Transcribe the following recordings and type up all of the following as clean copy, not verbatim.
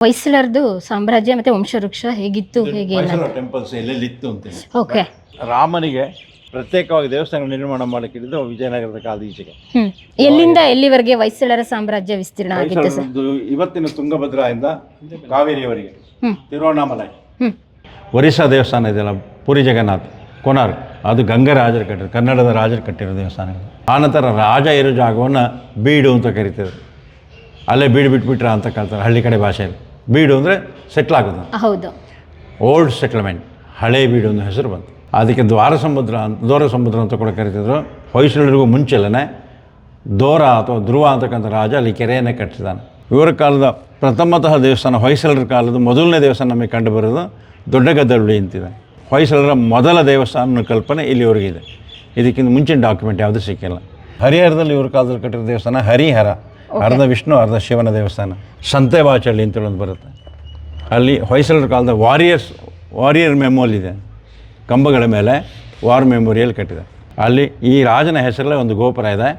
ಹೊಯ್ಸಳರದು ಸಾಮ್ರಾಜ್ಯ ಮತ್ತೆ ವಂಶವೃಕ್ಷ ಹೇಗಿತ್ತು ಹೇಗೆ ಟೆಂಪಲ್ಸ್ ಎಲ್ಲೆಲ್ಲಿತ್ತು ಅಂತ ಓಕೆ ರಾಮನಿಗೆ ಪ್ರತ್ಯೇಕವಾಗಿ ದೇವಸ್ಥಾನ ನಿರ್ಮಾಣ ಮಾಡಲಿಕ್ಕೆ ಹಿಡಿದು ವಿಜಯನಗರದ ಕಾಲದ ಈಚೆಗೆ ಎಲ್ಲಿಂದ ಎಲ್ಲಿವರೆಗೆ ಹೊಯ್ಸಳರ ಸಾಮ್ರಾಜ್ಯ ವಿಸ್ತೀರ್ಣ ಆಗಿತ್ತು ಸರ್? ಇವತ್ತಿನ ತುಂಗಭದ್ರಾಯಿಂದ ಕಾವೇರಿಯವರೆಗೆ ಹ್ಮ್. ತಿರುವಣ್ಣಾಮಲೈ, ಒರಿಸ್ಸಾ ದೇವಸ್ಥಾನ ಇದೆಯಲ್ಲ ಪುರಿ ಜಗನ್ನಾಥ್, ಕೋನಾರ್ಕ್, ಅದು ಗಂಗರಾಜರು ಕಟ್ಟಿರೋದು, ಕನ್ನಡದ ರಾಜರು ಕಟ್ಟಿರೋ ದೇವಸ್ಥಾನಗಳು. ಆನಂತರ ರಾಜ ಇರೋ ಜಾಗವನ್ನು ಬೀಡು ಅಂತ ಕರಿತಾರೆ. ಅಲ್ಲೇ ಬೀಡು ಬಿಟ್ಬಿಟ್ರ ಅಂತ ಕಳ್ತಾರೆ ಹಳ್ಳಿ ಕಡೆ ಭಾಷೆಯಲ್ಲಿ. ಬೀಡು ಅಂದರೆ ಸೆಟ್ಲ್ ಆಗೋದು, ಹೌದು, ಓಲ್ಡ್ ಸೆಟ್ಲ್ಮೆಂಟ್, ಹಳೆ ಬೀಡು ಅನ್ನೋ ಹೆಸರು ಬಂತು. ಅದಕ್ಕೆ ದ್ವಾರ ಸಮುದ್ರ ಅಂತ ಕೂಡ ಕರಿತಿದ್ರು. ಹೊಯ್ಸಳರಿಗೂ ಮುಂಚೆಲ್ಲೇ ದೋರ ಅಥವಾ ಧ್ರುವ ಅಂತಕ್ಕಂಥ ರಾಜ ಅಲ್ಲಿ ಕೆರೆಯನ್ನೇ ಕಟ್ಟಿಸಿದ್ದಾನೆ. ಇವರ ಕಾಲದ ಪ್ರಥಮತಃ ದೇವಸ್ಥಾನ, ಹೊಯ್ಸಳರ ಕಾಲದ ಮೊದಲನೇ ದೇವಸ್ಥಾನ ನಮಗೆ ಕಂಡು ಬರೋದು ದೊಡ್ಡಗದ್ದಳ್ಳಿ ಅಂತಿದೆ. ಹೊಯ್ಸಳರ ಮೊದಲ ದೇವಸ್ಥಾನ ಕಲ್ಪನೆ ಇಲ್ಲಿವರೆಗಿದೆ. ಇದಕ್ಕಿಂತ ಮುಂಚಿನ ಡಾಕ್ಯುಮೆಂಟ್ ಯಾವುದೂ ಸಿಕ್ಕಿಲ್ಲ. ಹರಿಹರದಲ್ಲಿ ಇವ್ರ ಕಾಲದಲ್ಲಿ ಕಟ್ಟಿರೋ ದೇವಸ್ಥಾನ ಹರಿಹರ, ಅರ್ಧ ವಿಷ್ಣು ಅರ್ಧ ಶಿವನ ದೇವಸ್ಥಾನ. ಸಂತೆಬಾಚಳ್ಳಿ ಅಂತೇಳಿ ಒಂದು ಬರುತ್ತೆ, ಅಲ್ಲಿ ಹೊಯ್ಸಳರ ಕಾಲದ ವಾರಿಯರ್ ಮೆಮೋಲ್ ಇದೆ, ಕಂಬಗಳ ಮೇಲೆ ವಾರ್ ಮೆಮೋರಿಯಲ್ ಕಟ್ಟಿದೆ. ಅಲ್ಲಿ ಈ ರಾಜನ ಹೆಸರಲ್ಲೇ ಒಂದು ಗೋಪುರ ಇದೆ,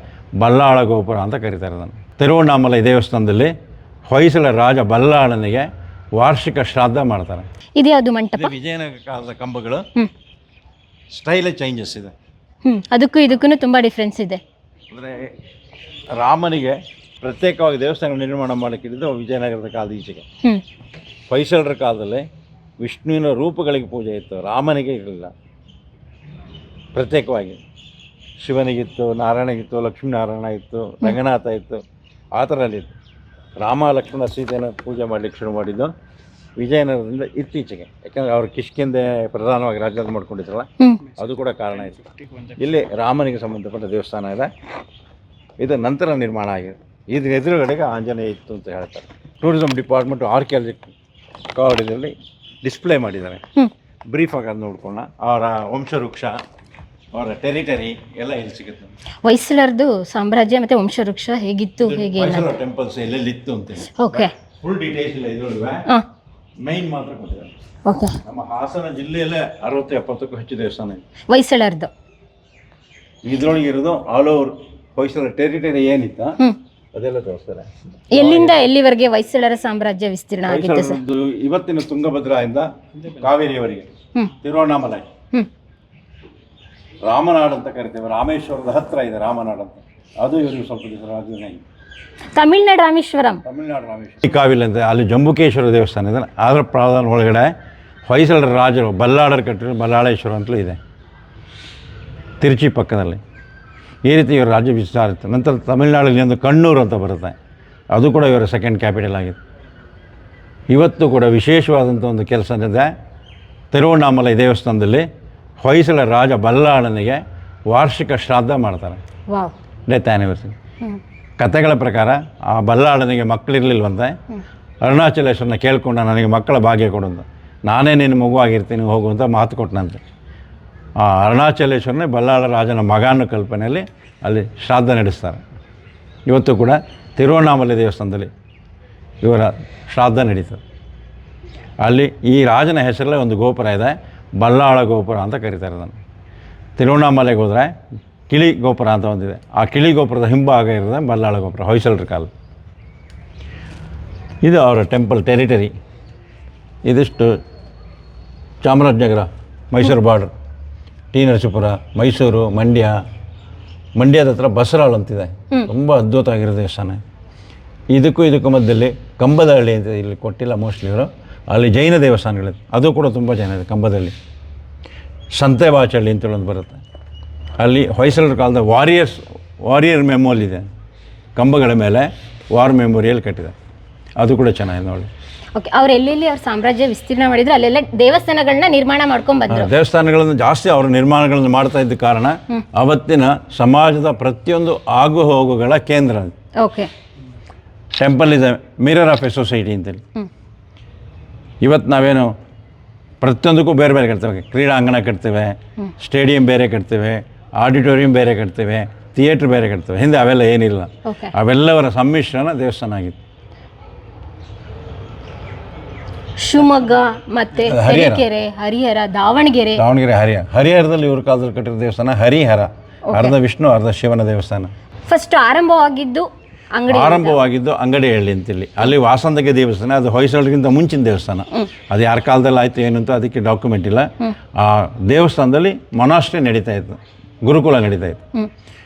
ಬಲ್ಲಾಳ ಗೋಪುರ ಅಂತ ಕರೀತಾರೆ ಅದನ್ನು. ತಿರುವಣ್ಣಾಮಲೈ ದೇವಸ್ಥಾನದಲ್ಲಿ ಹೊಯ್ಸಳ ರಾಜ ಬಲ್ಲಾಳನಿಗೆ ವಾರ್ಷಿಕ ಶ್ರಾದ್ದ ಮಾಡ್ತಾರೆ. ಇದ್ಯಾವುದು ಮಂಟಪ? ವಿಜಯನಗರ ಕಾಲದ ಕಂಬಗಳು ಸ್ಟೈಲೇ ಚೇಂಜಸ್ ಇದೆ. ಅದಕ್ಕೂ ಇದಕ್ಕೂ ತುಂಬ ಡಿಫ್ರೆನ್ಸ್ ಇದೆ. ಅಂದರೆ ರಾಮನಿಗೆ ಪ್ರತ್ಯೇಕವಾಗಿ ದೇವಸ್ಥಾನ ನಿರ್ಮಾಣ ಮಾಡಲಿಕ್ಕೆ ಹಿಡಿದು ವಿಜಯನಗರದ ಕಾಲದ ಈಚೆಗೆ. ಹೊಯ್ಸಳರ ಕಾಲದಲ್ಲಿ ವಿಷ್ಣುವಿನ ರೂಪಗಳಿಗೆ ಪೂಜೆ ಇತ್ತು, ರಾಮನಿಗೆ ಇರಲಿಲ್ಲ. ಪ್ರತ್ಯೇಕವಾಗಿ ಶಿವನಿಗಿತ್ತು, ನಾರಾಯಣಗಿತ್ತು, ಲಕ್ಷ್ಮೀನಾರಾಯಣ ಇತ್ತು, ರಂಗನಾಥ ಇತ್ತು, ಆ ಥರಲ್ಲಿತ್ತು. ರಾಮ ಲಕ್ಷ್ಮಣ ಸೀತೆಯನ್ನು ಪೂಜೆ ಮಾಡಲಿಕ್ಕೆ ಶುರು ಮಾಡಿದ್ದು ವಿಜಯನಗರದಿಂದ ಇತ್ತೀಚೆಗೆ. ಯಾಕಂದರೆ ಅವರು ಕಿಷ್ಕಿಂದೆ ಪ್ರಧಾನವಾಗಿ ರಾಜ್ಯ ಮಾಡ್ಕೊಂಡಿದ್ರಲ್ಲ, ಅದು ಕೂಡ ಕಾರಣ ಇತ್ತು. ಇಲ್ಲಿ ರಾಮನಿಗೆ ಸಂಬಂಧಪಟ್ಟ ದೇವಸ್ಥಾನ ಇದೆ, ಇದು ನಂತರ ನಿರ್ಮಾಣ ಆಗಿದೆ. ಇದ್ರ ಎದುರುಗಡೆಗೆ ಆಂಜನೇಯ ಇತ್ತು ಅಂತ ಹೇಳ್ತಾರೆ. ಟೂರಿಸಂ ಡಿಪಾರ್ಟ್ಮೆಂಟು ಆರ್ಕಿಯಾಲಜಿ ಕಾರಿಡಾರಲ್ಲಿ ಡಿಸ್ಪ್ಲೇ ಮಾಡಿದ್ದಾರೆ. ಬ್ರೀಫಾಗಿ ಅದು ನೋಡ್ಕೊಳ್ಳೋಣ. ಅವರ ವಂಶವೃಕ್ಷ, ಅವರ ಟೆರಿಟರಿ ಎಲ್ಲ ಇಲ್ಲಿ ಸಿಗುತ್ತೆ. ಹೊಯ್ಸಳರದು ಸಾಮ್ರಾಜ್ಯ ಮತ್ತೆ ವಂಶವೃಕ್ಷ ಹೇಗಿತ್ತು ಹೇಗೆ ಟೆಂಪಲ್ಸ್ ಎಲ್ಲೆಲ್ಲಿತ್ತು ಅಂತ ಓಕೆ ಫುಲ್ ಡೀಟೇಲ್ಸ್ ಇಲ್ಲ ಇದರೊಳಗೆ, ಮೈನ್ ಮಾತ್ರ ಕೊಟ್ಟಿದ್ದಾರೆ. ಓಕೆ, ನಮ್ಮ ಹಾಸನ ಜಿಲ್ಲೆಯಲ್ಲೇ 60-70ಕ್ಕೂ ಹೆಚ್ಚು ದೇವಸ್ಥಾನ ಇದೆ ಹೊಯ್ಸಳರದು. ಇದ್ರೊಳಗೆ ಇರೋದು ಆಲ್ ಓವರ್ ಹೊಯ್ಸಳ ಟೆರಿಟರಿ ಏನಿತ್ತ ಅದೆಲ್ಲ ತೋರಿಸ್ತಾರೆ. ಎಲ್ಲಿಂದ ಎಲ್ಲಿವರೆಗೆ ಹೊಯ್ಸಳರ ಸಾಮ್ರಾಜ್ಯ ವಿಸ್ತೀರ್ಣ ಆಗಿತ್ತು ಸರ್? ಇವತ್ತಿನ ತುಂಗಭದ್ರಾಯಿಂದ ಕಾವೇರಿಯವರೆಗೆ ತಿರುವಣ್ಣಾಮಲೈ, ರಾಮನಾಡು ಅಂತ ಕರಿತೇವೆ. ರಾಮೇಶ್ವರದ ಹತ್ರ ಇದೆ ರಾಮನಾಡು ಅಂತ, ಅದು ಇವರಿಗೆ ಸ್ವಲ್ಪ ದಿವಸ ರಾಜಧಾನಿ. ತಮಿಳ್ನಾಡು ರಾಮೇಶ್ವರಂ, ತಮಿಳ್ನಾಡು ರಾಮೇಶ್ವರ ಕಾವಿಲ್ ಅಂತ ಅಲ್ಲಿ ಜಂಬುಕೇಶ್ವರ ದೇವಸ್ಥಾನ ಇದೆ. ಅದರ ಪ್ರಾಧಾನ್ಯ ಒಳಗಡೆ ಹೊಯ್ಸಳರ ರಾಜರು ಬಲ್ಲಾಳರು ಕಟ್ಟಿರೋ ಬಲ್ಲಾಳೇಶ್ವರ ಅಂತಲೂ ಇದೆ, ತಿರುಚಿ ಪಕ್ಕದಲ್ಲಿ. ಈ ರೀತಿ ಇವರ ರಾಜ್ಯ ವಿಸ್ತಾರ ಇತ್ತು. ನಂತರ ತಮಿಳ್ನಾಡಲ್ಲಿ ಒಂದು ಕಣ್ಣೂರು ಅಂತ ಬರುತ್ತೆ, ಅದು ಕೂಡ ಇವರ ಸೆಕೆಂಡ್ ಕ್ಯಾಪಿಟಲ್ ಆಗಿದೆ. ಇವತ್ತು ಕೂಡ ವಿಶೇಷವಾದಂಥ ಒಂದು ಕೆಲಸ ಇದೆ. ತಿರುವಣ್ಣಾಮಲೈ ದೇವಸ್ಥಾನದಲ್ಲಿ ಹೊಯ್ಸಳ ರಾಜ ಬಲ್ಲಾಳನಿಗೆ ವಾರ್ಷಿಕ ಶ್ರಾದ್ದ ಮಾಡ್ತಾರೆ, ಡೆತ್ ಆ್ಯನಿವರ್ಸರಿ. ಕಥೆಗಳ ಪ್ರಕಾರ ಆ ಬಲ್ಲಾಳನಿಗೆ ಮಕ್ಕಳಿರಲಿಲ್ವಂತೆ. ಅರುಣಾಚಲೇಶ್ವರನ ಕೇಳ್ಕೊಂಡ, ನನಗೆ ಮಕ್ಕಳ ಭಾಗ್ಯ ಕೊಡು ಅಂತ, ನಾನೇ ನಿನ್ನ ಮಗುವಾಗಿರ್ತೀನಿ ಹೋಗು ಅಂತ ಮಾತು ಕೊಟ್ಟನಂತೆ. ಆ ಅರುಣಾಚಲೇಶ್ವರನೇ ಬಲ್ಲಾಳ ರಾಜನ ಮಗ ಅನ್ನೋ ಕಲ್ಪನೆಯಲ್ಲಿ ಅಲ್ಲಿ ಶ್ರಾದ್ದ ನಡೆಸ್ತಾರೆ. ಇವತ್ತು ಕೂಡ ತಿರುವಣ್ಣಾಮಲೈ ದೇವಸ್ಥಾನದಲ್ಲಿ ಇವರ ಶ್ರಾದ್ದ ನಡೀತದೆ. ಅಲ್ಲಿ ಈ ರಾಜನ ಹೆಸರಲ್ಲೇ ಒಂದು ಗೋಪುರ ಇದೆ, ಬಲ್ಲಾಳ ಗೋಪುರ ಅಂತ ಕರೀತಾರೆ ಅದನ್ನು. ತಿರುವಣ್ಣಾಮಲೆಗೆ ಹೋದರೆ ಕಿಳಿ ಗೋಪುರ ಅಂತ ಒಂದಿದೆ, ಆ ಕಿಳಿ ಗೋಪುರದ ಹಿಂಭಾಗ ಇರೋದೆ ಬಲ್ಲಾಳ ಗೋಪುರ, ಹೊಯ್ಸಳರ ಕಾಲ. ಇದು ಅವರ ಟೆಂಪಲ್ ಟೆರಿಟರಿ. ಇದಿಷ್ಟು ಚಾಮರಾಜನಗರ, ಮೈಸೂರು ಬಾರ್ಡರ್, ಟಿ ನರಸೀಪುರ, ಮೈಸೂರು, ಮಂಡ್ಯದ ಹತ್ರ ಬಸರಾಳು ಅಂತಿದೆ, ತುಂಬ ಅದ್ಭುತವಾಗಿರೋ ದೇವಸ್ಥಾನ. ಇದಕ್ಕೂ ಮಧ್ಯದಲ್ಲಿ ಕಂಬದಹಳ್ಳಿ ಅಂತ ಇಲ್ಲಿ ಕೊಟ್ಟಿಲ್ಲ ಮೋಸ್ಟ್ಲಿ ಇವರು, ಅಲ್ಲಿ ಜೈನ ದೇವಸ್ಥಾನಗಳಿದೆ, ಅದು ಕೂಡ ತುಂಬ ಜನ ಇದೆ. ಕಂಬದಲ್ಲಿ ಸಂತೆಬಾಚಳ್ಳಿ ಅಂತೇಳಿ ಒಂದು ಬರುತ್ತೆ, ಅಲ್ಲಿ ಹೊಯ್ಸಳರ ಕಾಲದ ವಾರಿಯರ್ ಮೆಮೋಲ್ ಇದೆ, ಕಂಬಗಳ ಮೇಲೆ ವಾರ್ ಮೆಮೋರಿಯಲ್ ಕಟ್ಟಿದೆ, ಅದು ಕೂಡ ಚೆನ್ನಾಗಿದೆ ನೋಡಿ. ಓಕೆ, ಅವ್ರು ಎಲ್ಲೆಲ್ಲಿ ಅವ್ರ ಸಾಮ್ರಾಜ್ಯ ವಿಸ್ತೀರ್ಣ ಮಾಡಿದ್ರು ಅಲ್ಲೆಲ್ಲ ದೇವಸ್ಥಾನಗಳನ್ನ ನಿರ್ಮಾಣ ಮಾಡ್ಕೊಂಡು ಬಂದರು. ದೇವಸ್ಥಾನಗಳನ್ನು ಜಾಸ್ತಿ ಅವರು ನಿರ್ಮಾಣಗಳನ್ನು ಮಾಡ್ತಾ ಇದ್ದ ಕಾರಣ ಅವತ್ತಿನ ಸಮಾಜದ ಪ್ರತಿಯೊಂದು ಆಗು ಹೋಗುಗಳ ಕೇಂದ್ರ. ಓಕೆ, ಟೆಂಪಲ್ ಇದೆ, ಮಿರರ್ ಆಫ್ ಎ ಸೊಸೈಟಿ ಅಂತೇಳಿ. ಇವತ್ತು ನಾವೇನು ಪ್ರತಿಯೊಂದಕ್ಕೂ ಬೇರೆ ಬೇರೆ ಕಟ್ತೇವೆ, ಕ್ರೀಡಾಂಗಣ ಕಟ್ತೇವೆ, ಸ್ಟೇಡಿಯಂ ಬೇರೆ ಕಟ್ತೇವೆ, ಆಡಿಟೋರಿಯಂ ಬೇರೆ ಕಟ್ತೇವೆ, ಥಿಯೇಟ್ರ್ ಬೇರೆ ಕಟ್ತೇವೆ. ಹಿಂದೆ ಅವೆಲ್ಲ ಏನಿಲ್ಲ, ಅವೆಲ್ಲವರ ಸಮ್ಮಿಶ್ರಣ ದೇವಸ್ಥಾನ ಆಗಿತ್ತು. ಶಿವಮೊಗ್ಗ ಮತ್ತೆ ತರೀಕೆರೆ, ಹರಿಹರ, ದಾವಣಗೆರೆ, ಹರಿಹರದಲ್ಲಿ ಇವ್ರ ಕಾಲದಲ್ಲಿ ಕಟ್ಟಿರೋ ದೇವಸ್ಥಾನ ಹರಿಹರ, ಅರ್ಧ ವಿಷ್ಣು ಅರ್ಧ ಶಿವನ ದೇವಸ್ಥಾನ. ಫಸ್ಟ್ ಆರಂಭವಾಗಿದ್ದು ಆರಂಭವಾಗಿದ್ದು ಅಂಗಡಿಹಳ್ಳಿ ಅಂತೇಳಿ, ಅಲ್ಲಿ ವಾಸಂದಗೆ ದೇವಸ್ಥಾನ, ಅದು ಹೊಯ್ಸಳರಿಗಿಂತ ಮುಂಚಿನ ದೇವಸ್ಥಾನ. ಅದು ಯಾರ ಕಾಲದಲ್ಲಿ ಆಯಿತು ಏನು ಅಂತ ಅದಕ್ಕೆ ಡಾಕ್ಯುಮೆಂಟ್ ಇಲ್ಲ. ಆ ದೇವಸ್ಥಾನದಲ್ಲಿ ಮೊನಾಸ್ಟ್ರಿ ನಡೀತಾ ಇತ್ತು, ಗುರುಕುಲ ನಡೀತಾ ಇತ್ತು.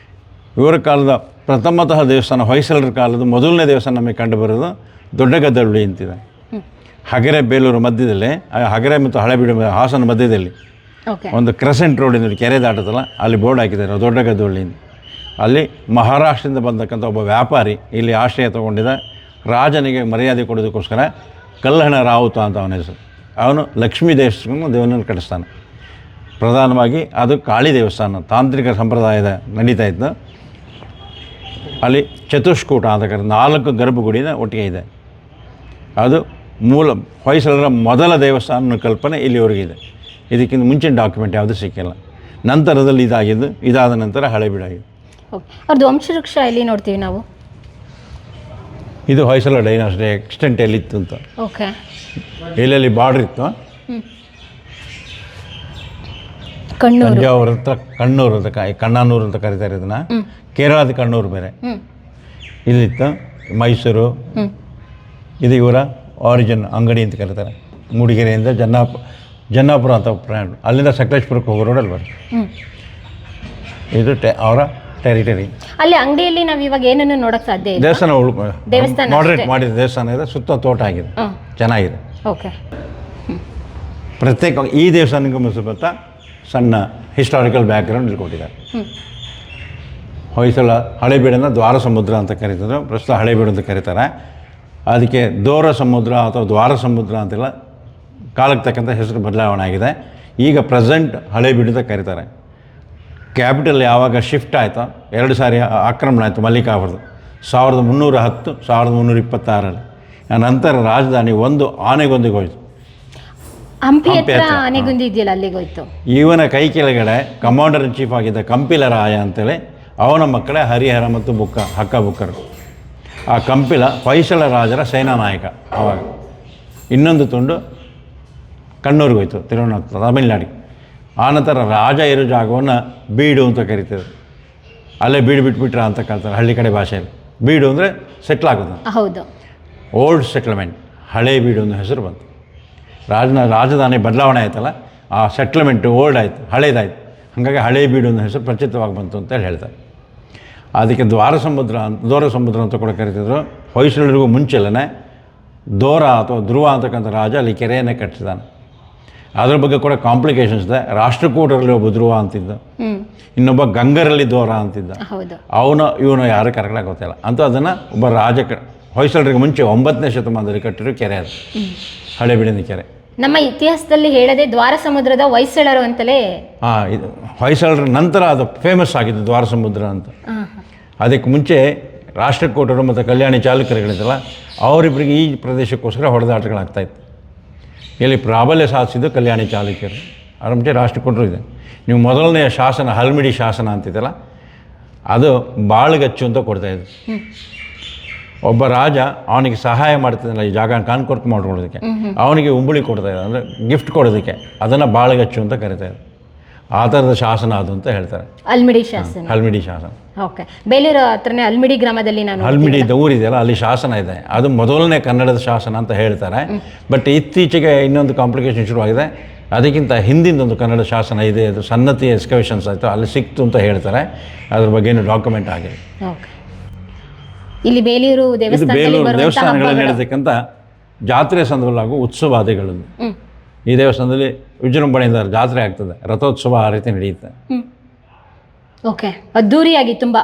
ಇವರ ಕಾಲದ ಪ್ರಥಮತಃ ದೇವಸ್ಥಾನ, ಹೊಯ್ಸಳರ ಕಾಲದ ಮೊದಲನೇ ದೇವಸ್ಥಾನ ನಮಗೆ ಕಂಡು ಬರೋದು ದೊಡ್ಡಗದ್ದಳ್ಳಿ ಅಂತಿದೆ. ಹಗೆರೆ ಬೇಲೂರು ಮಧ್ಯದಲ್ಲಿ, ಹಗೆರೆ ಮತ್ತು ಹಳೆಬೀಡು ಹಾಸನ ಮಧ್ಯದಲ್ಲಿ ಒಂದು ಕ್ರೆಸೆಂಟ್ ರೋಡಿನಲ್ಲಿ ಕೆರೆ ದಾಟುತ್ತಲ್ಲ, ಅಲ್ಲಿ ಬೋರ್ಡ್ ಹಾಕಿದ್ದಾರೆ ದೊಡ್ಡಗದ್ದಳ್ಳಿ. ಅಲ್ಲಿ ಮಹಾರಾಷ್ಟ್ರದಿಂದ ಬಂದಕ್ಕಂಥ ಒಬ್ಬ ವ್ಯಾಪಾರಿ ಇಲ್ಲಿ ಆಶ್ರಯ ತೊಗೊಂಡಿದ್ದ. ರಾಜನಿಗೆ ಮರ್ಯಾದೆ ಕೊಡೋದಕ್ಕೋಸ್ಕರ ಕಲ್ಲಹಣ ರಾವುತ ಅಂತ ಅವನ ಹೆಸರು. ಅವನು ಲಕ್ಷ್ಮೀ ದೇವನನ್ನು ಕಟ್ಟಿಸ್ತಾನೆ. ಪ್ರಧಾನವಾಗಿ ಅದು ಕಾಳಿ ದೇವಸ್ಥಾನ, ತಾಂತ್ರಿಕ ಸಂಪ್ರದಾಯದ ನಡೀತಾ ಇತ್ತು. ಅಲ್ಲಿ ಚತುಷ್ಕೂಟ ಅಂತ ಕರೆದು 4 ಗರ್ಭಗುಡಿನ ಒಟ್ಟಿಗೆ ಇದೆ. ಅದು ಮೂಲ ಹೊಯ್ಸಳರ ಮೊದಲ ದೇವಸ್ಥಾನ ಕಲ್ಪನೆ ಇಲ್ಲಿವರೆಗಿದೆ. ಇದಕ್ಕಿಂತ ಮುಂಚಿನ ಡಾಕ್ಯುಮೆಂಟ್ ಯಾವುದೂ ಸಿಕ್ಕಿಲ್ಲ. ನಂತರದಲ್ಲಿ ಇದಾಗಿದ್ದು, ಇದಾದ ನಂತರ ಹಳೆಬೀಡಾಗಿದೆ. ಅವ್ರದ್ದು ವಂಶವೃಕ್ಷ ಎಲ್ಲಿ ನೋಡ್ತೀವಿ ನಾವು? ಇದು ಹೊಯ್ಸಳ ಡೈನಾಸ್ಟಿ ಎಕ್ಸ್ಟೆಂಟ್ ಎಲ್ಲಿತ್ತು ಅಂತ. ಓಕೆ, ಎಲ್ಲೆಲ್ಲಿ ಬಾರ್ಡ್ರ್ ಇತ್ತು, ಕಣ್ಣೂರು ಹತ್ರ ಕಣ್ಣೂರು ಅಂತ ಕಣ್ಣಾನೂರು ಅಂತ ಕರೀತಾರೆ ಇದನ್ನು. ಕೇರಳದ ಕಣ್ಣೂರು ಬೇರೆ ಇಲ್ಲಿತ್ತು. ಮೈಸೂರು ಇದು ಇವರ ಆರಿಜಿನ್ ಅಂಗಡಿ ಅಂತ ಕರೀತಾರೆ. ಮೂಡಿಗೆರೆಯಿಂದ ಜನ್ನಾಪುರ ಅಂತ ಪ್ರಯಾಣ, ಅಲ್ಲಿಂದ ಸಕಲೇಶ್ಪುರಕ್ಕೆ ಹೋಗೋ ರೋಡಲ್ಲಿ ಬರುತ್ತೆ. ಇದು ಅವರ ಟೆರಿಟರಿ. ಅಲ್ಲಿ ಅಂಗಡಿಯಲ್ಲಿ ನಾವು ಇವಾಗ ಏನನ್ನು ನೋಡಕ್ಕೆ ಸಾಧ್ಯ ಇಲ್ಲ. ದೇವಸ್ಥಾನ ಮಾಡ್ರೇಟ್ ಮಾಡಿದ ದೇವಸ್ಥಾನ ಇದೆ, ಸುತ್ತ ತೋಟ ಆಗಿದೆ, ಚೆನ್ನಾಗಿದೆ. ಓಕೆ, ಪ್ರತ್ಯೇಕವಾಗಿ ಈ ದೇವಸ್ಥಾನಕ್ಕೆ ಮುಸುಬತ್ತ ಸಣ್ಣ ಹಿಸ್ಟಾರಿಕಲ್ ಬ್ಯಾಕ್ಗ್ರೌಂಡ್ ಇಟ್ಕೊಟ್ಟಿದ್ದಾರೆ. ಹೊಯ್ಸಳ ಹಳೆಬೀಡನ್ನು ದ್ವಾರ ಸಮುದ್ರ ಅಂತ ಕರೀತಾರೆ, ಪ್ರಸ್ತುತ ಹಳೆಬೀಡು ಅಂತ ಕರೀತಾರೆ. ಅದಕ್ಕೆ ದೋರ ಸಮುದ್ರ ಅಥವಾ ದ್ವಾರ ಸಮುದ್ರ ಅಂತೆಲ್ಲ ಕಾಲಕ್ಕೆ ತಕ್ಕಂಥ ಹೆಸರು ಬದಲಾವಣೆ ಆಗಿದೆ. ಈಗ ಪ್ರೆಸೆಂಟ್ ಹಳೆಬೀಡು ಅಂತ ಕರೀತಾರೆ. ಕ್ಯಾಪಿಟಲ್ ಯಾವಾಗ ಶಿಫ್ಟ್ ಆಯಿತು, 2 ಸಾರಿ ಆಕ್ರಮಣ ಆಯಿತು ಮಲ್ಲಿಕಾಪುರದ 1310, 1326ರಲ್ಲಿ. ನಂತರ ರಾಜಧಾನಿ ಒಂದು ಆನೆಗೊಂದಿಗೆ ಹೋಯಿತು. ಹಂಪಿ ಹತ್ರ ಆನೆಗುಂದಿ ಇದೆಯಲ್ಲ, ಅಲ್ಲಿಗೆ ಹೋಯ್ತು. ಇವನ ಕೈ ಕೆಳಗಡೆ ಕಮಾಂಡರ್ ಇನ್ ಚೀಫ್ ಆಗಿದ್ದ ಕಂಪಿಲ ರಾಯ ಅಂತೇಳಿ ಅವನ ಮಕ್ಕಳೇ ಹರಿಹರ ಮತ್ತು ಹಕ್ಕ ಬುಕ್ಕರು. ಆ ಕಂಪಿಲ ಹೊಯ್ಸಳ ರಾಜರ ಸೇನಾ ನಾಯಕ. ಆವಾಗ ಇನ್ನೊಂದು ತುಂಡು ಕಣ್ಣೂರಿಗೆ ಹೋಯ್ತು, ತಮಿಳ್ನಾಡಿಗೆ. ಆನಂತರ ರಾಜ ಇರೋ ಜಾಗವನ್ನು ಬೀಡು ಅಂತ ಕರಿತಿದ್ರು. ಅಲ್ಲೇ ಬೀಡು ಬಿಟ್ಬಿಟ್ರ ಅಂತ ಕಳ್ತಾರೆ ಹಳ್ಳಿ ಕಡೆ ಭಾಷೆಯಲ್ಲಿ. ಬೀಡು ಅಂದರೆ ಸೆಟ್ಲ್ ಆಗೋದು, ಹೌದು, ಓಲ್ಡ್ ಸೆಟ್ಲ್ಮೆಂಟ್, ಹಳೆ ಬೀಡು ಅನ್ನೋ ಹೆಸರು ಬಂತು. ರಾಜಧಾನಿ ಬದಲಾವಣೆ ಆಯ್ತಲ್ಲ, ಆ ಸೆಟ್ಲ್ಮೆಂಟು ಓಲ್ಡ್ ಆಯಿತು, ಹಳೇದಾಯಿತು. ಹಾಗಾಗಿ ಹಳೆ ಬೀಡು ಅನ್ನೋ ಹೆಸರು ಪ್ರಚಿತವಾಗಿ ಬಂತು ಅಂತೇಳಿ ಹೇಳ್ತಾರೆ. ಅದಕ್ಕೆ ದೋರ ಸಮುದ್ರ ಅಂತ ಕೂಡ ಕರಿತಿದ್ರು. ಹೊಯ್ಸಳರಿಗೂ ಮುಂಚೆಲ್ಲೇ ದೋರ ಅಥವಾ ಧ್ರುವ ಅಂತಕ್ಕಂಥ ರಾಜ ಅಲ್ಲಿ ಕೆರೆಯನ್ನೇ ಕಟ್ಟಿಸಿದಾನೆ. ಅದ್ರ ಬಗ್ಗೆ ಕೂಡ ಕಾಂಪ್ಲಿಕೇಶನ್ಸ್ ಇದೆ. ರಾಷ್ಟ್ರಕೂಟರಲ್ಲಿ ಒಬ್ಬ ಧ್ರುವ ಅಂತಿದ್ದ, ಇನ್ನೊಬ್ಬ ಗಂಗರಲ್ಲಿ ದೋರ ಅಂತಿದ್ದ. ಇವನು ಯಾರು ಕರೆಕ್ಟಾಗಿ ಗೊತ್ತಿಲ್ಲ. ಅಂತೂ ಅದನ್ನು ಒಬ್ಬ ರಾಜ ಹೊಯ್ಸಳರಿಗೆ ಮುಂಚೆ 9ನೇ ಶತಮಾನದಲ್ಲಿ ಕಟ್ಟಿರೋ ಕೆರೆ ಅದು, ಹಳೆಬೀಡಿನ ಕೆರೆ. ನಮ್ಮ ಇತಿಹಾಸದಲ್ಲಿ ಹೇಳದೆ ದ್ವಾರ ಸಮುದ್ರದ ಹೊಯ್ಸಳರು ಅಂತಲೇ. ಇದು ಹೊಯ್ಸಳರ ನಂತರ ಅದು ಫೇಮಸ್ ಆಗಿದ್ದು ದ್ವಾರ ಸಮುದ್ರ ಅಂತ. ಅದಕ್ಕೆ ಮುಂಚೆ ರಾಷ್ಟ್ರಕೂಟರು ಮತ್ತು ಕಲ್ಯಾಣಿ ಚಾಲುಕ್ಯರುಗಳಿದ್ದಲ್ಲ, ಅವರಿಬ್ಬರಿಗೆ ಈ ಪ್ರದೇಶಕ್ಕೋಸ್ಕರ ಹೊಡೆದಾಟಗಳಾಗ್ತಾಯಿತ್ತು. ಇಲ್ಲಿ ಪ್ರಾಬಲ್ಯ ಸಾಧಿಸಿದ್ದು ಕಲ್ಯಾಣಿ ಚಾಲುಕ್ಯರು. ಅದರ ಮುಂಚೆ ರಾಷ್ಟ್ರಕೂಟರು ಇದೆ. ನೀವು ಮೊದಲನೆಯ ಶಾಸನ ಹಲ್ಮಿಡಿ ಶಾಸನ ಅಂತಿದ್ದಲ್ಲ, ಅದು ಬಾಳ್ಗಚ್ಚು ಅಂತ ಕೊಡ್ತಾಯಿದ್ರು. ಒಬ್ಬ ರಾಜ ಅವನಿಗೆ ಸಹಾಯ ಮಾಡ್ತಿದ್ದಲ್ಲ ಈ ಜಾಗ ಕಾನ್ಕೊರ್ಕ್ ಮಾಡ್ಕೊಳ್ಳೋದಕ್ಕೆ, ಅವನಿಗೆ ಉಂಬಳಿ ಕೊಡ್ತಾಯಿದ್ದ, ಅಂದರೆ ಗಿಫ್ಟ್ ಕೊಡೋದಕ್ಕೆ, ಅದನ್ನು ಬಾಳ್ಗಚ್ಚು ಅಂತ ಕರಿತಾಯಿದ್ರು. ಆ ಥರದ ಶಾಸನ ಅದು ಅಂತ ಹೇಳ್ತಾರೆ, ಹಲ್ಮಿಡಿ ಶಾಸನ. ಹಲ್ಮಿಡಿ ಶಾಸನ. ಓಕೆ, ಬೇಲೂರು ಹತ್ರನೇ ಹಲ್ಮಿಡಿ ಗ್ರಾಮದಲ್ಲಿ ನಾನು ಹಲ್ಮಿಡಿ ಊರಿದೆಯಲ್ಲ, ಅಲ್ಲಿ ಶಾಸನ ಇದೆ. ಅದು ಮೊದಲನೇ ಕನ್ನಡದ ಶಾಸನ ಅಂತ ಹೇಳ್ತಾರೆ. ಬಟ್ ಇತ್ತೀಚೆಗೆ ಇನ್ನೊಂದು ಕಾಂಪ್ಲಿಕೇಶನ್ ಶುರುವಾಗಿದೆ. ಅದಕ್ಕಿಂತ ಹಿಂದಿಂದೊಂದು ಕನ್ನಡ ಶಾಸನ ಇದೆ, ಅದು ಸನ್ನತಿ ಎಕ್ಸ್ಕವೇಷನ್ಸ್ ಆಯಿತು, ಅಲ್ಲಿ ಸಿಕ್ತು ಅಂತ ಹೇಳ್ತಾರೆ. ಅದ್ರ ಬಗ್ಗೆ ಏನು ಡಾಕ್ಯುಮೆಂಟ್ ಆಗಿದೆ. ಇಲ್ಲಿ ಬೇಲೂರು ದೇವಸ್ಥಾನಗಳಲ್ಲಿ ನಡೆದಕ್ಕಂಥ ಜಾತ್ರೆ ಸಂದರ್ಭದಲ್ಲಾಗುವ ಉತ್ಸವಾದಿಗಳು. ಈ ದೇವಸ್ಥಾನದಲ್ಲಿ ವಿಜೃಂಭಣೆಯಿಂದ ಜಾತ್ರೆ ಆಗ್ತದೆ, ರಥೋತ್ಸವ ಆ ರೀತಿ ನಡೆಯುತ್ತೆ. ಓಕೆ, ಅದ್ದೂರಿಯಾಗಿ ತುಂಬ.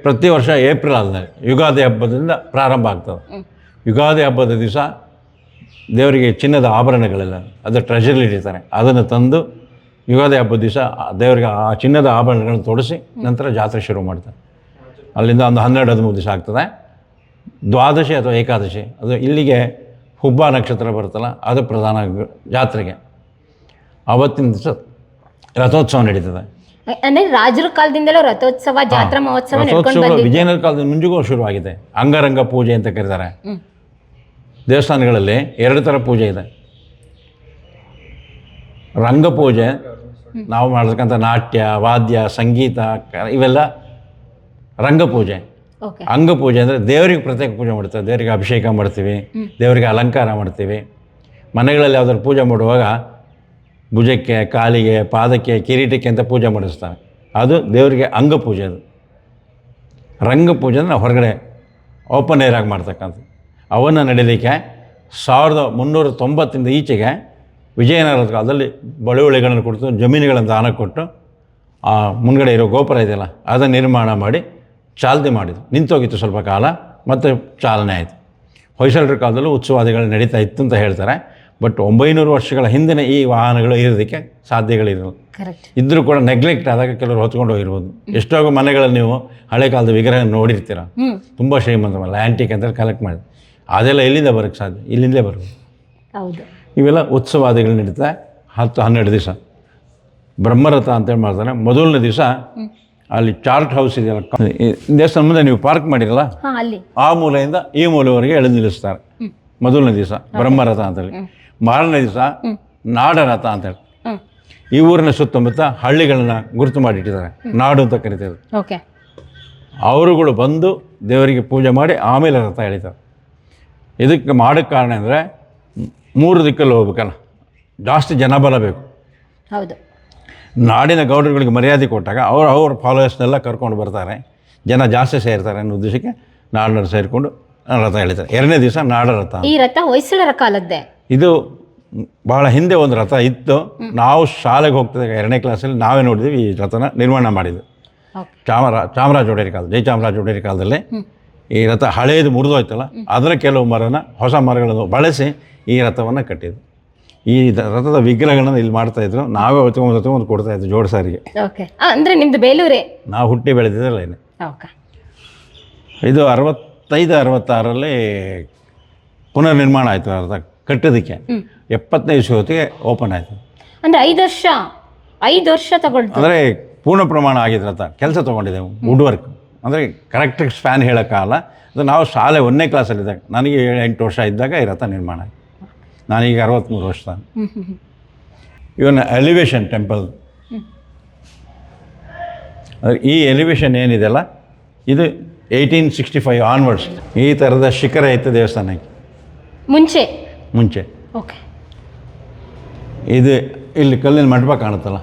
ಪ್ರತಿ ವರ್ಷ ಏಪ್ರಿಲ್ ಆದಮೇಲೆ ಯುಗಾದಿ ಹಬ್ಬದಿಂದ ಪ್ರಾರಂಭ ಆಗ್ತದೆ. ಯುಗಾದಿ ಹಬ್ಬದ ದಿವಸ ದೇವರಿಗೆ ಚಿನ್ನದ ಆಭರಣಗಳೆಲ್ಲ ಅದು ಟ್ರೆಜರಿ ಇಟ್ಟಿರ್ತಾರೆ, ಅದನ್ನು ತಂದು ಯುಗಾದಿ ಹಬ್ಬದ ದಿವಸ ದೇವರಿಗೆ ಆ ಚಿನ್ನದ ಆಭರಣಗಳನ್ನು ತೊಡಿಸಿ ನಂತರ ಜಾತ್ರೆ ಶುರು ಮಾಡ್ತಾರೆ. ಅಲ್ಲಿಂದ ಒಂದು 12-13 ದಿವಸ ಆಗ್ತದೆ. ದ್ವಾದಶಿ ಅಥವಾ ಏಕಾದಶಿ ಅದು ಇಲ್ಲಿಗೆ ಹುಬ್ಬ ನಕ್ಷತ್ರ ಬರುತ್ತಲ್ಲ, ಅದು ಪ್ರಧಾನ ಜಾತ್ರೆಗೆ. ಆವತ್ತಿನ ದಿವಸ ರಥೋತ್ಸವ ನಡೀತದೆ. ಅಂದರೆ ರಾಜರ ಕಾಲದಿಂದಲೂ ರಥೋತ್ಸವ, ಜಾತ್ರಾ ಮಹೋತ್ಸವ ವಿಜಯನಗರ ಕಾಲದಿಂದ ಮುಂಜೆಗೂ ಶುರುವಾಗಿದೆ. ಅಂಗರಂಗ ಪೂಜೆ ಅಂತ ಕರೀತಾರೆ. ದೇವಸ್ಥಾನಗಳಲ್ಲಿ 2 ಥರ ಪೂಜೆ ಇದೆ. ರಂಗಪೂಜೆ, ನಾವು ಮಾಡತಕ್ಕಂಥ ನಾಟ್ಯ, ವಾದ್ಯ, ಸಂಗೀತ, ಇವೆಲ್ಲ ರಂಗಪೂಜೆ. ಓಕೆ. ಅಂಗಪೂಜೆ ಅಂದರೆ ದೇವರಿಗೆ ಪ್ರತ್ಯೇಕ ಪೂಜೆ ಮಾಡ್ತೇವೆ. ದೇವರಿಗೆ ಅಭಿಷೇಕ ಮಾಡ್ತೀವಿ, ದೇವರಿಗೆ ಅಲಂಕಾರ ಮಾಡ್ತೀವಿ. ಮನೆಗಳಲ್ಲಿ ಯಾವ್ದಾದ್ರು ಪೂಜೆ ಮಾಡುವಾಗ ಭುಜಕ್ಕೆ, ಕಾಲಿಗೆ, ಪಾದಕ್ಕೆ, ಕಿರೀಟಕ್ಕೆ ಅಂತ ಪೂಜೆ ಮಾಡಿಸ್ತಾರೆ. ಅದು ದೇವರಿಗೆ ಅಂಗಪೂಜೆ. ಅದು ರಂಗಪೂಜೆ ಅಂದರೆ ಹೊರಗಡೆ ಓಪನ್ ಏರ್ ಆಗಿ ಮಾಡ್ತಕ್ಕಂಥದ್ದು. ಅವನ್ನು ನಡೀಲಿಕ್ಕೆ 1390 ಈಚೆಗೆ ವಿಜಯನಗರದ ಕಾಲದಲ್ಲಿ ಬಳುವಳಿಗಳನ್ನು ಕೊಟ್ಟು ಜಮೀನುಗಳನ್ನು ದಾನ ಕೊಟ್ಟು ಆ ಮುಂದ್ಗಡೆ ಇರೋ ಗೋಪುರ ಇದೆಯಲ್ಲ ಅದನ್ನು ನಿರ್ಮಾಣ ಮಾಡಿ ಚಾಲನೆ ಮಾಡಿದ್ರು. ನಿಂತೋಗಿತ್ತು ಸ್ವಲ್ಪ ಕಾಲ, ಮತ್ತು ಚಾಲನೆ ಆಯಿತು. ಹೊಯ್ಸಳರ ಕಾಲದಲ್ಲೂ ಉತ್ಸವಾದಿಗಳು ನಡೀತಾ ಇತ್ತು ಅಂತ ಹೇಳ್ತಾರೆ. ಬಟ್ 900 ವರ್ಷಗಳ ಹಿಂದಿನ ಈ ವಾಹನಗಳು ಇರೋದಕ್ಕೆ ಸಾಧ್ಯಗಳಿರಲ್ಲ. ಕರೆಕ್ಟ್. ಇದ್ದರೂ ಕೂಡ ನೆಗ್ಲೆಕ್ಟ್ ಆದಾಗ ಕೆಲವರು ಹೊತ್ಕೊಂಡು ಹೋಗಿರ್ಬೋದು. ಎಷ್ಟೋ ಮನೆಗಳಲ್ಲಿ ನೀವು ಹಳೆ ಕಾಲದ ವಿಗ್ರಹ ನೋಡಿರ್ತೀರ, ತುಂಬ ಶ್ರೀಮಂತವಲ್ಲ, ಆ್ಯಂಟಿಕ್ ಅಂತ ಕಲೆಕ್ಟ್ ಮಾಡಿ. ಅದೆಲ್ಲ ಎಲ್ಲಿಂದ ಬರೋಕ್ಕೆ ಸಾಧ್ಯ? ಇಲ್ಲಿಂದಲೇ ಬರ್ಬೋದು. ಹೌದು. ಇವೆಲ್ಲ ಉತ್ಸವಾದಿಗಳು ನಡೀತಾ 10-12 ದಿವಸ. ಬ್ರಹ್ಮರಥ ಅಂತೇಳಿ ಮಾಡ್ತಾರೆ. ಮೊದಲನೇ ದಿವಸ ಅಲ್ಲಿ ಚಾರ್ಟ್ ಹೌಸ್ ಇದೆಯಲ್ಲ, ದೇವಸ್ಥಾನ ಮುಂದೆ ನೀವು ಪಾರ್ಕ್ ಮಾಡಿರಲ್ಲ, ಅಲ್ಲಿ ಆ ಮೂಲೆಯಿಂದ ಈ ಮೂಲೆವರೆಗೆ ಎಳೆದು ನಿಲ್ಲಿಸ್ತಾರೆ. ಮೊದಲನೇ ದಿವಸ ಬ್ರಹ್ಮರಥ ಅಂತೇಳಿ. ಮಾರನೇ ದಿವಸ ನಾಡರಥ ಅಂತೇಳಿ ಈ ಊರಿನ ಸುತ್ತಮುತ್ತ ಹಳ್ಳಿಗಳನ್ನ ಗುರುತು ಮಾಡಿಟ್ಟಿದ್ದಾರೆ, ನಾಡು ಅಂತ ಕರಿತಾರೆ. ಓಕೆ. ಅವರುಗಳು ಬಂದು ದೇವರಿಗೆ ಪೂಜೆ ಮಾಡಿ ಆಮೇಲೆ ರಥ ಎಳಿತಾರೆ. ಇದಕ್ಕೆ ಮಾಡೋಕ್ಕೆ ಕಾರಣ ಅಂದರೆ 3 ದಿಕ್ಕಲ್ಲಿ ಹೋಗ್ಬೇಕಲ್ಲ, ಜಾಸ್ತಿ ಜನಬಲ ಬೇಕು. ಹೌದು. ನಾಡಿನ ಗೌಡರುಗಳಿಗೆ ಮರ್ಯಾದೆ ಕೊಟ್ಟಾಗ ಅವ್ರ ಫಾಲೋವರ್ಸ್ನೆಲ್ಲ ಕರ್ಕೊಂಡು ಬರ್ತಾರೆ, ಜನ ಜಾಸ್ತಿ ಸೇರ್ತಾರೆ ಅನ್ನೋ ಉದ್ದೇಶಕ್ಕೆ ನಾಡನರು ಸೇರಿಕೊಂಡು ರಥ ಎಳಿತಾರೆ. 2ನೇ ದಿವಸ ನಾಡರಥ. ಈ ರಥ ಹೊಯ್ಸಳರ ಕಾಲದ್ದೇ. ಇದು ಬಹಳ ಹಿಂದೆ ಒಂದು ರಥ ಇತ್ತು. ನಾವು ಶಾಲೆಗೆ ಹೋಗ್ತಿದ್ದಾಗ 2ನೇ ಕ್ಲಾಸಲ್ಲಿ ನಾವೇ ನೋಡಿದ್ವಿ ಈ ರಥನ ನಿರ್ಮಾಣ ಮಾಡಿದ್ದು. ಚಾಮರಾಜ ಒಡೆಯರ ಕಾಲದ, ಜಯಚಾಮರಾಜ ಒಡೆಯರ ಕಾಲದಲ್ಲಿ ಈ ರಥ ಹಳೆಯದು ಮುರಿದೋಯ್ತಲ್ಲ, ಅದರ ಕೆಲವು ಮರನ ಹೊಸ ಮರಗಳನ್ನು ಬಳಸಿ ಈ ರಥವನ್ನು ಕಟ್ಟಿದ್ದು. ಈ ರಥದ ವಿಗ್ರಹಗಳನ್ನು ಇಲ್ಲಿ ಮಾಡ್ತಾಯಿದ್ರು. ನಾವೇ ಹೊತ್ಕೊಂಡು ಕೊಡ್ತಾಯಿದ್ರು ಜೋಡಿಸಾರಿಗೆ. ಓಕೆ. ಅಂದರೆ ನಿಮ್ಮದು ಬೇಲೂರೇ? ನಾವು ಹುಟ್ಟಿ ಬೆಳೆದಿದ್ದಲ್ಲ ಏನು. ಓಕೆ. ಇದು 65-66ರಲ್ಲಿ ಪುನರ್ ನಿರ್ಮಾಣ ಆಯಿತು. ರಥ ಕಟ್ಟೋದಕ್ಕೆ 75 ಹೊತ್ತಿಗೆ ಓಪನ್ ಆಯಿತು. ಅಂದರೆ 5 ವರ್ಷ ತಗೊಳ್ತು. ಅಂದರೆ ಪೂರ್ಣ ಪ್ರಮಾಣ ಆಗಿದ್ದು ರಥ. ಕೆಲಸ ತೊಗೊಂಡಿದ್ದೆವು, ವುಡ್ ವರ್ಕ್. ಅಂದರೆ ಕರೆಕ್ಟ್ ಸ್ಪ್ಯಾನ್ ಹೇಳೋಕ್ಕಾಗಲ್ಲ. ಅದು ನಾವು ಶಾಲೆ 1ನೇ ಕ್ಲಾಸಲ್ಲಿದ್ದಾಗ, ನನಗೆ 8 ವರ್ಷ ಇದ್ದಾಗ ಈ ರಥ ನಿರ್ಮಾಣ ಆಯಿತು. ನಾನೀಗ 63 ವರ್ಷ. ಇವನ್ನ ಎಲಿವೇಶನ್ ಟೆಂಪಲ್. ಅಂದರೆ ಈ ಎಲಿವೇಶನ್ ಏನಿದೆಯಲ್ಲ, ಇದು 1865 ಆನ್ವರ್ಡ್ಸ್ ಈ ಥರದ ಶಿಖರ ಇತ್ತು ದೇವಸ್ಥಾನಕ್ಕೆ ಮುಂಚೆ. ಓಕೆ. ಇದು ಇಲ್ಲಿ ಕಲ್ಲಿನ ಮಂಟಪ ಕಾಣುತ್ತಲ್ಲ,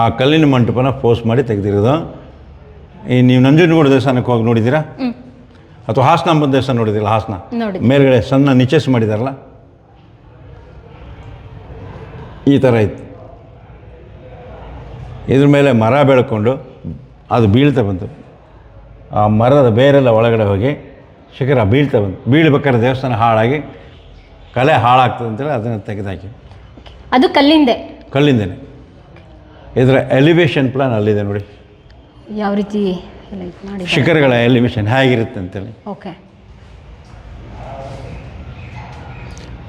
ಆ ಕಲ್ಲಿನ ಮಂಟಪನ ಪೋಸ್ಟ್ ಮಾಡಿ ತೆಗೆದಿರೋದು. ಈ ನೀವು ನಂಜನಗೂಡು ದೇವಸ್ಥಾನಕ್ಕೆ ಹೋಗಿ ನೋಡಿದ್ದೀರಾ? ಅಥವಾ ಹಾಸನಾಂಬ ದೇವಸ್ಥಾನ ನೋಡಿದಿಲ್ಲ? ಹಾಸನ ಮೇಲ್ಗಡೆ ಸಣ್ಣ ನಿಚೇಸ್ ಮಾಡಿದಾರಲ್ಲ, ಈ ಥರ ಇತ್ತು. ಇದ್ರ ಮೇಲೆ ಮರ ಬೆಳ್ಕೊಂಡು ಅದು ಬೀಳ್ತಾ ಬಂತು. ಆ ಮರದ ಬೇರೆಲ್ಲ ಒಳಗಡೆ ಹೋಗಿ ಶಿಖರ ಬೀಳ್ತಾ ಬಂತು. ಬೀಳ್ಬೇಕಾದ್ರೆ ದೇವಸ್ಥಾನ ಹಾಳಾಗಿ ಕಲೆ ಹಾಳಾಗ್ತದೆ ಅಂತೇಳಿ ಅದನ್ನು ತೆಗೆದಾಕಿ. ಅದು ಕಲ್ಲಿಂದೇ. ಇದರ ಎಲಿವೇಶನ್ ಪ್ಲಾನ್ ಅಲ್ಲಿದೆ ನೋಡಿ, ಯಾವ ರೀತಿ ಶಿಖರಗಳ ಎಲಿವೇಶನ್ ಹೇಗಿರುತ್ತೆ ಅಂತೇಳಿ. ಓಕೆ.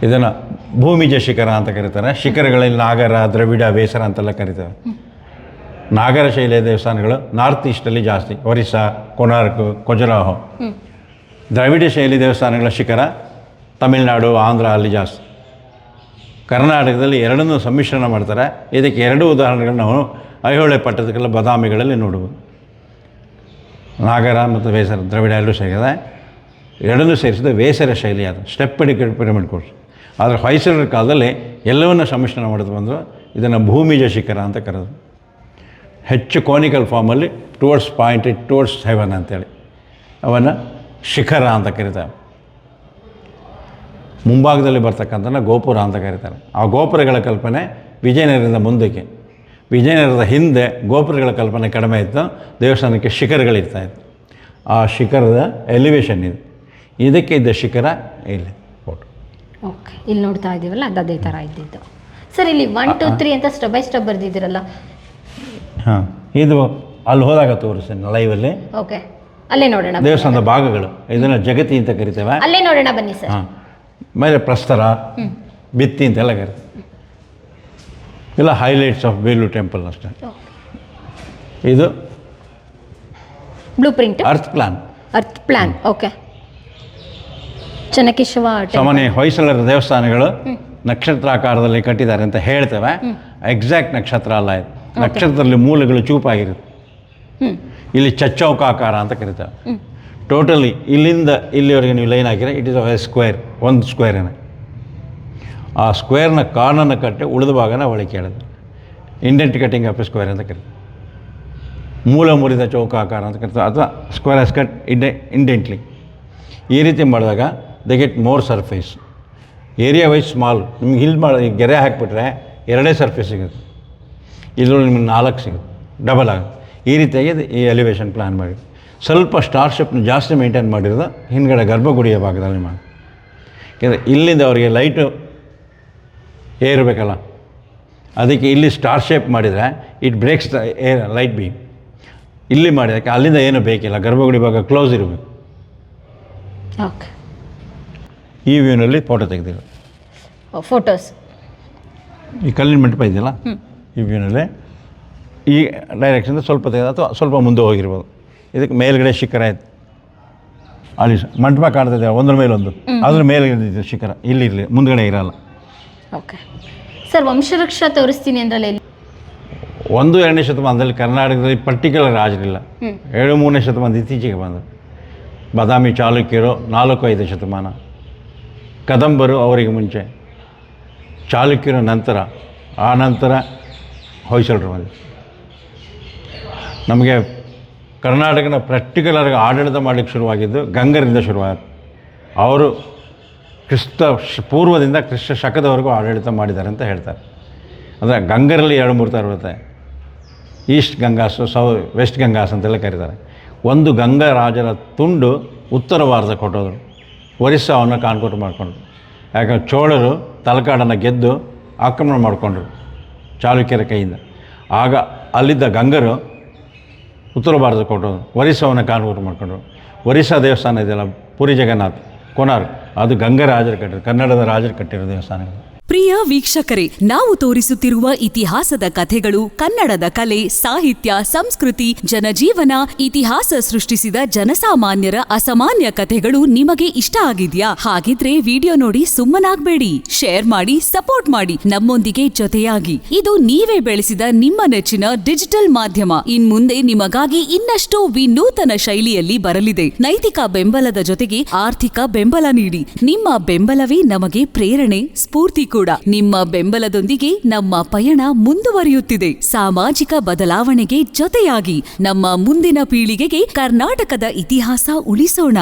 ಇದನ್ನು ಭೂಮಿಜ ಶಿಖರ ಅಂತ ಕರೀತಾರೆ. ಶಿಖರಗಳಲ್ಲಿ ನಾಗರ, ದ್ರವಿಡ, ಬೇಸರ ಅಂತೆಲ್ಲ ಕರೀತಾರೆ. ನಾಗರ ಶೈಲಿಯ ದೇವಸ್ಥಾನಗಳು ನಾರ್ತ್ ಈಸ್ಟಲ್ಲಿ ಜಾಸ್ತಿ, ಒರಿಸ್ಸಾ, ಕೊನಾರ್ಕ್, ಖಜುರಾಹೋ. ದ್ರವಿಡ ಶೈಲಿ ದೇವಸ್ಥಾನಗಳ ಶಿಖರ ತಮಿಳುನಾಡು, ಆಂಧ್ರ ಅಲ್ಲಿ ಜಾಸ್ತಿ. ಕರ್ನಾಟಕದಲ್ಲಿ ಎರಡನ್ನೂ ಸಮ್ಮಿಶ್ರಣ ಮಾಡ್ತಾರೆ. ಇದಕ್ಕೆ 2 ಉದಾಹರಣೆಗಳು ನಾವು ಐಹೊಳೆ ಪಟ್ಟದಕಲ್ಲು, ಬಾದಾಮಿಗಳಲ್ಲಿ ನೋಡ್ಬೋದು. ನಾಗರ ಮತ್ತು ಬೇಸರ, ದ್ರವಿಡ ಎರಡೂ ಸಿಗಿದೆ. ಎರಡನ್ನೂ ಸೇರಿಸಿದ ಬೇಸರ ಶೈಲಿ ಅದು, ಸ್ಟೆಪ್ ಪಿರಮಿಡ್ ಕೋರ್ಸ್. ಆದರೆ ಹೊಯ್ಸಳರ ಕಾಲದಲ್ಲಿ ಎಲ್ಲವನ್ನೂ ಸಮ್ಮಿಶ್ರಣ ಮಾಡೋದು ಬಂದರು. ಇದನ್ನು ಭೂಮಿಜ ಶಿಖರ ಅಂತ ಕರೆದು, ಹೆಚ್ಚು ಕೋನಿಕಲ್ ಫಾರ್ಮಲ್ಲಿ ಪಾಯಿಂಟೆಡ್ ಟುವರ್ಡ್ಸ್ ಹೆವನ್ ಅಂತೇಳಿ ಅವನ್ನು ಶಿಖರ ಅಂತ ಕರೀತಾರೆ. ಮುಂಭಾಗದಲ್ಲಿ ಬರ್ತಕ್ಕಂಥ ಗೋಪುರ ಅಂತ ಕರೀತಾರೆ. ಆ ಗೋಪುರಗಳ ಕಲ್ಪನೆ ವಿಜಯನಗರದ ಮುಂದಕ್ಕೆ, ವಿಜಯನಗರದ ಹಿಂದೆ ಗೋಪುರಗಳ ಕಲ್ಪನೆ ಕಡಿಮೆ ಇತ್ತು, ದೇವಸ್ಥಾನಕ್ಕೆ ಶಿಖರಗಳಿರ್ತಾಯಿತ್ತು. ಆ ಶಿಖರದ ಎಲಿವೇಶನ್ ಇದು. ಇದಕ್ಕೆ ಇದ್ದ ಶಿಖರ ಇಲ್ಲಿ ಫೋಟೋ. ಓಕೆ, ಇಲ್ಲಿ ನೋಡ್ತಾ ಇದ್ದೀವಲ್ಲ, ಅದೇ ಥರ ಇದ್ದಿದ್ದು. ಸರ್, ಇಲ್ಲಿ 1 2 3 ಅಂತ ಸ್ಟೆಪ್ ಬೈ ಸ್ಟೆಪ್ ಬರ್ದಿದ್ದೀರಲ್ಲ. ಹಾಂ, ಇದು ಅಲ್ಲಿ ಹೋದಾಗ ತೋರಿಸ್ತೇನೆ ಲೈವಲ್ಲಿ. ಓಕೆ, ಅಲ್ಲೇ ನೋಡೋಣ. ದೇವಸ್ಥಾನದ ಭಾಗಗಳು, ಇದನ್ನು ಜಗತಿ ಅಂತ ಕರಿತೇವೆ. ಅಲ್ಲೇ ನೋಡೋಣ ಬನ್ನಿ ಸರ್. ಹಾಂ, ಮೇಲೆ ಪ್ರಸ್ತರ, ಭಿತ್ತಿ ಅಂತೆಲ್ಲ ಕರಿತೇವೆ. ಇಲ್ಲ ಹೈಲೈಟ್ಸ್ ಆಫ್ ಬೇಲೂರು ಟೆಂಪಲ್ ಅಷ್ಟೇ. ಇದು blue print, earth plan. Okay. Chennakeshava ಸಾಮಾನ್ಯ ಹೊಯ್ಸಳರ ದೇವಸ್ಥಾನಗಳು ನಕ್ಷತ್ರಾಕಾರದಲ್ಲಿ ಕಟ್ಟಿದ್ದಾರೆ ಅಂತ ಹೇಳ್ತೇವೆ. ಎಕ್ಸಾಕ್ಟ್ ನಕ್ಷತ್ರ ಅಲ್ಲ ಇದು. ನಕ್ಷತ್ರದಲ್ಲಿ ಮೂಲಗಳು ಚೂಪಾಗಿರುತ್ತೆ. ಇಲ್ಲಿ ಚಚ್ಚೌಕಾಕಾರ ಅಂತ ಕರೀತಾರೆ. ಟೋಟಲಿ ಇಲ್ಲಿಂದ ಇಲ್ಲಿವರೆಗೆ ನೀವು ಲೈನ್ ಹಾಕಿದ್ರೆ ಇಟ್ ಇಸ್ ಎ ಸ್ಕ್ವೇರ್, ಒಂದು ಸ್ಕ್ವೇರೇನೆ. ಆ ಸ್ಕ್ವೇರ್ನ ಕಾರ್ನರ್ನ ಕಟ್ಟಿ ಉಳಿದ ಭಾಗನ ಒಳಗೆ ಕೇಳಿದ್ರು. Indent cutting of A square ಅಂತ ಕರೀತಾರೆ. ಮೂಲ ಮುರಿದ ಚೌಕಾಕಾರ ಅಂತ ಕರೀತಾರೆ, ಅಥವಾ ಸ್ಕ್ವೇರ್ ಆಸ್ ಕಟ್ ಇಂಡೆಂಟ್ಲಿ. ಈ ರೀತಿ ಮಾಡಿದಾಗ they get more surface. Area wise small. ನಿಮ್ಗೆ ಇಲ್ಲಿ ಮಾಡಿ ಗೆರೆ ಹಾಕಿಬಿಟ್ರೆ 2 ಸರ್ಫೇಸ್ ಸಿಗುತ್ತೆ, ಇದ್ರಲ್ಲಿ ನಿಮ್ಗೆ 4 ಸಿಗುತ್ತೆ, ಡಬಲ್ ಆಗುತ್ತೆ. ಈ ರೀತಿಯಾಗಿ ಈ ಎಲಿವೇಶನ್ ಪ್ಲ್ಯಾನ್ ಮಾಡಿ ಸ್ವಲ್ಪ ಸ್ಟಾರ್ ಶೇಪ್ನ ಜಾಸ್ತಿ ಮೇಂಟೈನ್ ಮಾಡಿರೋದು ಹಿಂದ್ಗಡೆ ಗರ್ಭಗುಡಿಯ ಭಾಗದಲ್ಲಿ ಮಾಡಿ. ಯಾಕೆಂದರೆ ಇಲ್ಲಿಂದ ಅವರಿಗೆ ಲೈಟು ಏರಬೇಕಲ್ಲ, ಅದಕ್ಕೆ ಇಲ್ಲಿ ಸ್ಟಾರ್ ಶೇಪ್ ಮಾಡಿದರೆ it breaks the air light beam. ಇಲ್ಲಿ ಮಾಡಿದಕ್ಕೆ ಅಲ್ಲಿಂದ ಏನೂ ಬೇಕಿಲ್ಲ, ಗರ್ಭಗುಡಿ ಭಾಗ ಕ್ಲೋಸ್ ಇರಬೇಕು. ಓಕೆ, ಈ ವ್ಯೂನಲ್ಲಿ ಫೋಟೋ ತೆಗೆದಿರೋ ಫೋಟೋಸ್ ಈ ಕಲ್ಲಿನ ಮಂಟಪ ಇದೆಯಲ್ಲ, ಈ ವ್ಯೂನಲ್ಲಿ ಈ ಡೈರೆಕ್ಷನ್ ಸ್ವಲ್ಪ ತೆಗೆದು ಅಥವಾ ಸ್ವಲ್ಪ ಮುಂದೆ ಹೋಗಿರ್ಬೋದು. ಇದಕ್ಕೆ ಮೇಲ್ಗಡೆ ಶಿಖರ ಆಯ್ತು, ಅಲ್ಲಿ ಮಂಟಪ ಕಾಣ್ತಿದೆ ಒಂದ್ರ ಮೇಲೊಂದು, ಅದ್ರ ಮೇಲೆ ಶಿಖರ ಇಲ್ಲಿ ಮುಂದ್ಗಡೆ ಇರಲ್ಲ. ಓಕೆ ಸರ್, ವಂಶವೃಕ್ಷ ತೋರಿಸ್ತೀನಿ ಅಂದ್ರಲ್ಲ, 1-2ನೇ ಶತಮಾನದಲ್ಲಿ ಕರ್ನಾಟಕದಲ್ಲಿ ಪರ್ಟಿಕ್ಯುಲರ್ ರಾಜರಿಲ್ಲ. 7-3ನೇ ಶತಮಾನ ಇತ್ತೀಚೆಗೆ ಬಂದರು. ಬಾದಾಮಿ ಚಾಲುಕ್ಯರು 4-5 ಶತಮಾನ, ಕದಂಬರು ಅವರಿಗೆ ಮುಂಚೆ, ಚಾಲುಕ್ಯರ ನಂತರ, ಆ ನಂತರ ಹೊಯ್ಸಳರು ಬಂದರು. ನಮಗೆ ಕರ್ನಾಟಕನ ಪ್ರಾಕ್ಟಿಕಲಾಗಿ ಆಡಳಿತ ಮಾಡಲಿಕ್ಕೆ ಶುರುವಾಗಿದ್ದು ಗಂಗರಿಂದ ಶುರುವಾಯಿತು. ಅವರು ಕ್ರಿಸ್ತ ಪೂರ್ವದಿಂದ ಕ್ರಿಸ್ತ ಶಕದವರೆಗೂ ಆಡಳಿತ ಮಾಡಿದ್ದಾರೆ ಅಂತ ಹೇಳ್ತಾರೆ. ಅಂದರೆ ಗಂಗರಲ್ಲಿ 2-3 ಥರ ಇರುತ್ತೆ. ಈಸ್ಟ್ ಗಂಗಾಸು, ವೆಸ್ಟ್ ಗಂಗಾಸ್ ಅಂತೆಲ್ಲ ಕರೀತಾರೆ. ಒಂದು ಗಂಗಾ ರಾಜರ ತುಂಡು ಉತ್ತರ ಭಾರತಕ್ಕೆ ಹೊಟ್ಟೋದ್ರು, ಒರಿಸ್ಸಾವನ್ನು ಕಾನ್ಕೋಟ್ ಮಾಡಿಕೊಂಡ್ರು. ಯಾಕಂದ್ರೆ ಚೋಳರು ತಲಕಾಡನ್ನು ಗೆದ್ದು ಆಕ್ರಮಣ ಮಾಡಿಕೊಂಡ್ರು ಚಾಲುಕ್ಯರ ಕೈಯಿಂದ. ಆಗ ಅಲ್ಲಿದ್ದ ಗಂಗರು ಉತ್ತರ ಭಾರತಕ್ಕೆ ಹೊಟ್ಟೋದ್ರು, ಒರಿಸ್ಸಾವನ್ನು ಕಾನ್ಕೋಟ್ ಮಾಡಿಕೊಂಡ್ರು. ಒರಿಸ್ಸಾ ದೇವಸ್ಥಾನ ಇದೆಯಲ್ಲ, ಪುರಿ ಜಗನ್ನಾಥ್, ಕೋನಾರ್ಕ್, ಅದು ಗಂಗಾ ರಾಜರು ಕಟ್ಟಿರೋ, ಕನ್ನಡದ ರಾಜರು ಕಟ್ಟಿರೋ ದೇವಸ್ಥಾನಗಳು. ಪ್ರಿಯ ವೀಕ್ಷಕರೇ, ನಾವು ತೋರಿಸುತ್ತಿರುವ ಇತಿಹಾಸದ ಕಥೆಗಳು ಕನ್ನಡದ ಕಲೆ, ಸಾಹಿತ್ಯ, ಸಂಸ್ಕೃತಿ, ಜನಜೀವನ, ಇತಿಹಾಸ ಸೃಷ್ಟಿಸಿದ ಜನಸಾಮಾನ್ಯರ ಅಸಾಮಾನ್ಯ ಕಥೆಗಳು ನಿಮಗೆ ಇಷ್ಟ ಆಗಿದ್ಯಾ? ಹಾಗಿದ್ರೆ ವಿಡಿಯೋ ನೋಡಿ ಸುಮ್ಮನಾಗ್ಬೇಡಿ, ಶೇರ್ ಮಾಡಿ, ಸಪೋರ್ಟ್ ಮಾಡಿ, ನಮ್ಮೊಂದಿಗೆ ಜೊತೆಯಾಗಿ. ಇದು ನೀವೇ ಬೆಳೆಸಿದ ನಿಮ್ಮ ನೆಚ್ಚಿನ ಡಿಜಿಟಲ್ ಮಾಧ್ಯಮ. ಇನ್ಮುಂದೆ ನಿಮಗಾಗಿ ಇನ್ನಷ್ಟು ವಿನೂತನ ಶೈಲಿಯಲ್ಲಿ ಬರಲಿದೆ. ನೈತಿಕ ಬೆಂಬಲದ ಜೊತೆಗೆ ಆರ್ಥಿಕ ಬೆಂಬಲ ನೀಡಿ. ನಿಮ್ಮ ಬೆಂಬಲವೇ ನಮಗೆ ಪ್ರೇರಣೆ, ಸ್ಫೂರ್ತಿ ಕೂಡ. ನಿಮ್ಮ ಬೆಂಬಲದೊಂದಿಗೆ ನಮ್ಮ ಪಯಣ ಮುಂದುವರಿಯುತ್ತಿದೆ. ಸಾಮಾಜಿಕ ಬದಲಾವಣೆಗೆ ಜೊತೆಯಾಗಿ ನಮ್ಮ ಮುಂದಿನ ಪೀಳಿಗೆಗೆ ಕರ್ನಾಟಕದ ಇತಿಹಾಸ ಉಳಿಸೋಣ.